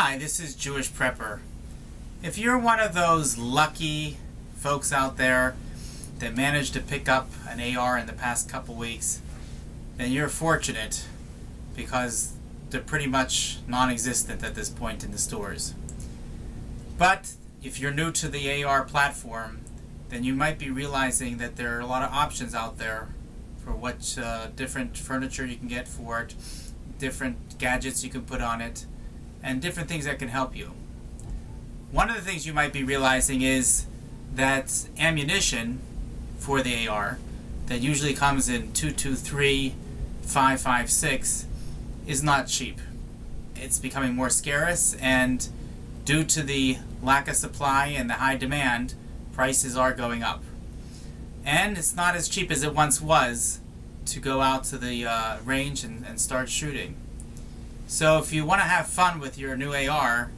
Hi, this is Jewish Prepper. If you're one of those lucky folks out there that managed to pick up an AR in the past couple weeks, then you're fortunate because they're pretty much non-existent at this point in the stores. But if you're new to the AR platform, then you might be realizing that there are a lot of options out there for what different furniture you can get for it, different gadgets you can put on it, and different things that can help you. One of the things you might be realizing is that ammunition for the AR that usually comes in 223, 556 is not cheap. It's becoming more scarce, and due to the lack of supply and the high demand, prices are going up. And it's not as cheap as it once was to go out to the range and start shooting. So if you want to have fun with your new AR,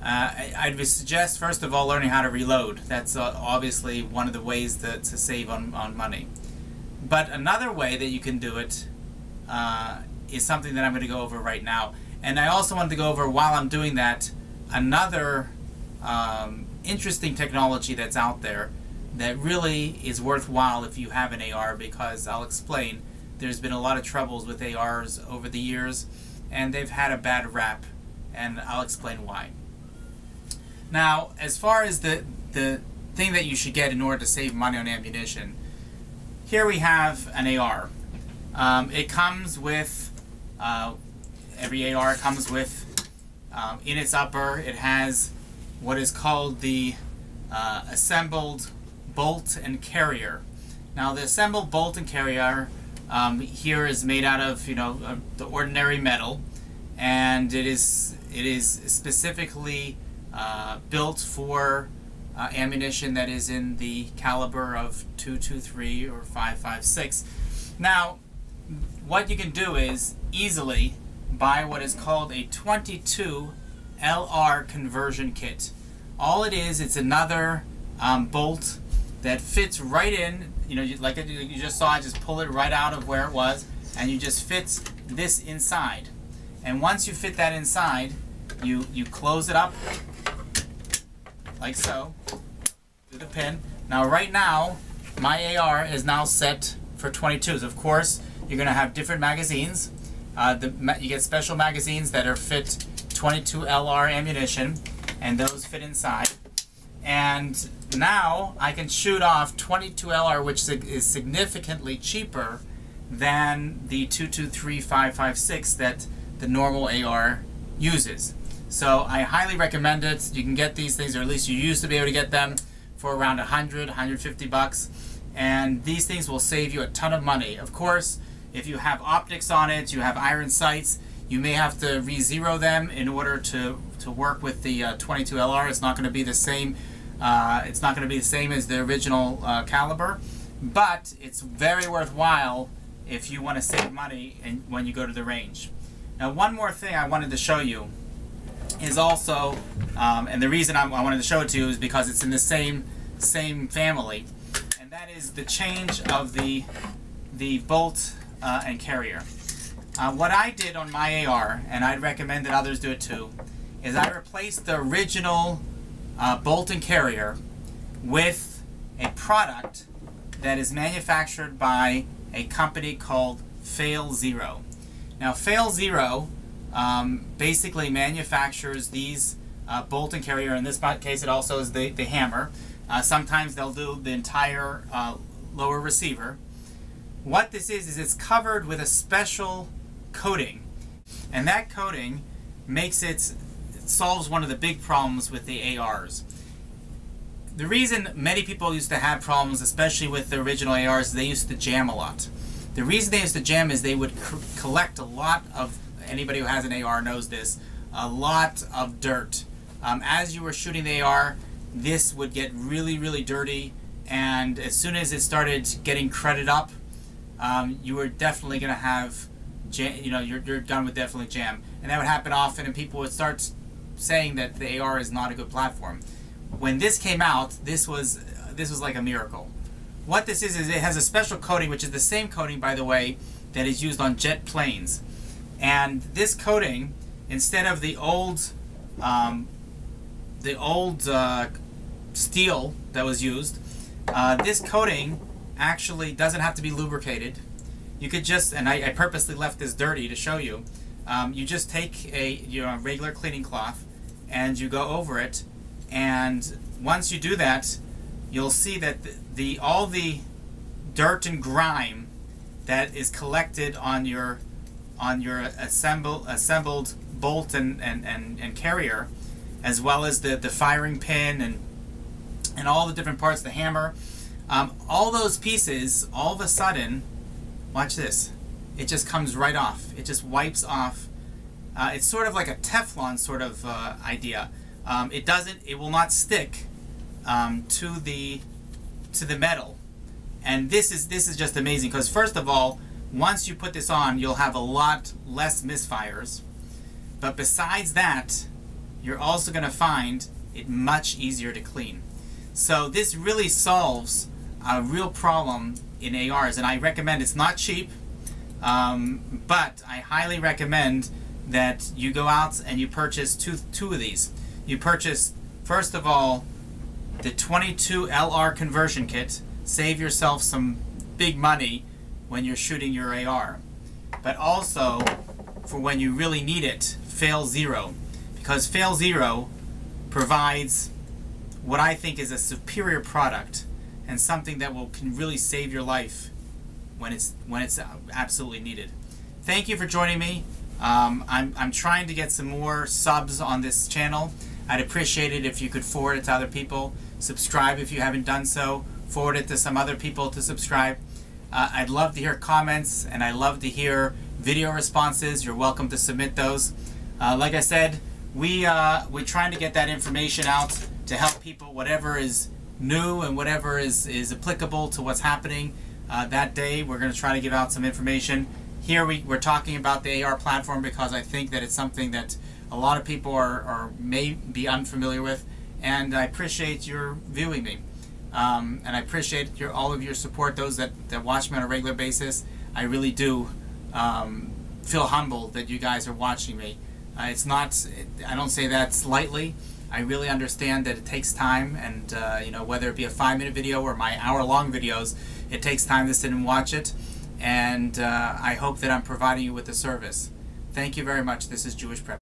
I'd suggest first of all learning how to reload. That's obviously one of the ways to save on money. But another way that you can do it is something that I'm going to go over right now. And I also wanted to go over, while I'm doing that, another interesting technology that's out there that really is worthwhile if you have an AR, because I'll explain. There's been a lot of troubles with ARs over the years, and they've had a bad rap, and I'll explain why. Now, as far as the thing that you should get in order to save money on ammunition, here we have an AR. It comes with, every AR comes with, in its upper, it has what is called the assembled bolt and carrier. Now, the assembled bolt and carrier here is made out of, the ordinary metal, and it is specifically built for ammunition that is in the caliber of 223 or 556. Now, what you can do is easily buy what is called a 22 LR conversion kit. All it is, it's another bolt that fits right in. Like you just saw, I just pull it right out of where it was, and you just fit this inside. And once you fit that inside, you close it up like so through the pin. Now, right now, my AR is now set for 22s. Of course, you're going to have different magazines. You get special magazines that are fit 22 LR ammunition, and those fit inside. And now I can shoot off 22 LR, which is significantly cheaper than the 223 556 that the normal AR uses. So I highly recommend it. You can get these things, or at least you used to be able to get them, for around 100, 150 bucks. And these things will save you a ton of money. Of course, if you have optics on it, you have iron sights, you may have to re-zero them in order to work with the 22 LR. It's not going to be the same. It's not going to be the same as the original caliber, but it's very worthwhile if you want to save money when you go to the range. Now, one more thing I wanted to show you is also, and the reason I wanted to show it to you is because it's in the same family, and that is the change of the bolt and carrier. What I did on my AR, and I'd recommend that others do it too, is I replaced the original bolt and carrier with a product that is manufactured by a company called Fail Zero. Now, Fail Zero basically manufactures these bolt and carrier. In this case, it also is the hammer. Sometimes they'll do the entire lower receiver. What this is it's covered with a special coating, and that coating makes it solves one of the big problems with the ARs. The reason many people used to have problems, especially with the original ARs, is they used to jam a lot. The reason they used to jam is they would collect a lot of, anybody who has an AR knows this, a lot of dirt. As you were shooting the AR, this would get really, really dirty, and as soon as it started getting crudded up, you were definitely going to have, your gun would definitely jam. And that would happen often, and people would start saying that the AR is not a good platform. When this came out, this was like a miracle. What this is it has a special coating, which is the same coating, by the way, that is used on jet planes. And this coating, instead of the old the old steel that was used, this coating actually doesn't have to be lubricated. You could just, and I purposely left this dirty to show you, you just take a regular cleaning cloth and you go over it, and once you do that, you'll see that all the dirt and grime that is collected on your assembled bolt and carrier, as well as the firing pin and all the different parts, the hammer, all those pieces, all of a sudden, watch this, it just comes right off. It just wipes off. It's sort of like a Teflon sort of idea. It will not stick to the metal. And this is just amazing, because first of all, once you put this on, you'll have a lot less misfires. But besides that, you're also going to find it much easier to clean. So this really solves a real problem in ARs, and I recommend, it's not cheap, but I highly recommend that you go out and you purchase two of these. You purchase, first of all, the 22 LR conversion kit. Save yourself some big money when you're shooting your AR. But also, for when you really need it, Fail Zero. Because Fail Zero provides what I think is a superior product, and something that can really save your life when it's absolutely needed. Thank you for joining me. I'm trying to get some more subs on this channel. I'd appreciate it if you could forward it to other people. Subscribe if you haven't done so. Forward it to some other people to subscribe. I'd love to hear comments, and I love to hear video responses. You're welcome to submit those. Like I said, we're trying to get that information out to help people, whatever is new and whatever is applicable to what's happening that day. We're going to try to give out some information. Here we're talking about the AR platform because I think that it's something that a lot of people may be unfamiliar with, and I appreciate your viewing me. And I appreciate all of your support, those that watch me on a regular basis. I really do feel humbled that you guys are watching me. I don't say that slightly. I really understand that it takes time, and whether it be a 5-minute video or my hour-long videos, it takes time to sit and watch it. And I hope that I'm providing you with a service. Thank you very much. This is Jewish Prep.